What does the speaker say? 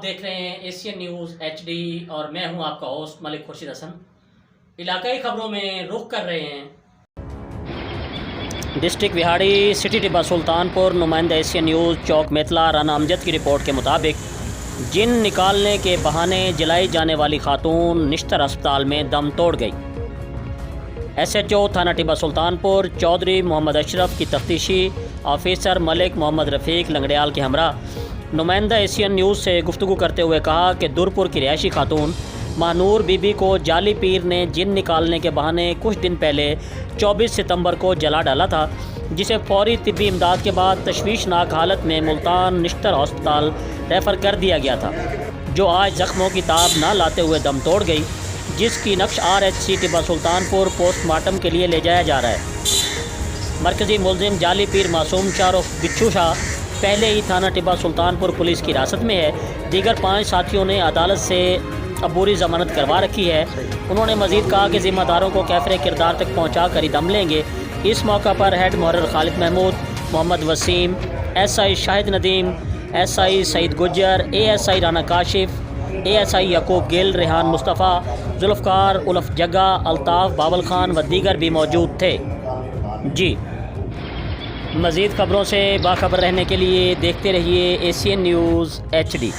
देख रहे हैं एशियन न्यूज़ HD और मैं हूं आपका होस्ट मलिक खुर्शीद हसन। इलाकाई खबरों में रुख कर रहे हैं। डिस्ट्रिक्ट विहाड़ी सिटी टिब्बा सुल्तानपुर नुमाइंदा एशियन न्यूज़ चौक मेतला राना अमजद की रिपोर्ट के मुताबिक जिन निकालने के बहाने जलाई जाने वाली खातून निश्तर अस्पताल में दम तोड़ गई। SHO थाना टिब्बा सुल्तानपुर चौधरी मोहम्मद अशरफ की तफ्तीशी ऑफिसर मलिक मोहम्मद रफ़ीक लंगड़ियाल के हमरा नुमाइंदा एशियन न्यूज़ से गुफ्तगू करते हुए कहा कि दुरपुर की रिहायशी खातून महानूर बीबी को जाली पीर ने जिन निकालने के बहाने कुछ दिन पहले 24 सितंबर को जला डाला था, जिसे फौरी तिब्बी इमदाद के बाद तशवीशनाक हालत में मुल्तान निश्तर हॉस्पिटल रेफ़र कर दिया गया था, जो आज ज़ख्मों की ताब ना लाते हुए दम तोड़ गई, जिसकी नक्श RH टिब्बा सुल्तानपुर पोस्टमार्टम के लिए ले जाया जा रहा है। मरकज़ी मुलजिम जाली पीर मासूम शाह बिच्छू शाह पहले ही थाना टिब्बा सुल्तानपुर पुलिस की हिरासत में है। दीगर 5 साथियों ने अदालत से अबूरी ज़मानत करवा रखी है। उन्होंने मज़ीद कहा कि ज़िम्मेदारों को कैफ़रे किरदार तक पहुँचा कर ही दम लेंगे। इस मौका पर हेड मुहर्रिर Khalid Mahmood, Mohammad Waseem, SI Shahid Nadeem, SI Saeed Gujjar, ASI Rana Kashif, ASI Yakub Gill, Rehan Mustafa, Zulfiqar उल्फ़ जग्गा, अल्ताफ़ बाबल ख़ान व दीगर भी मौजूद थे। जी, मज़ीद ख़बरों से बाखबर रहने के लिए देखते रहिए एशियन न्यूज़ HD।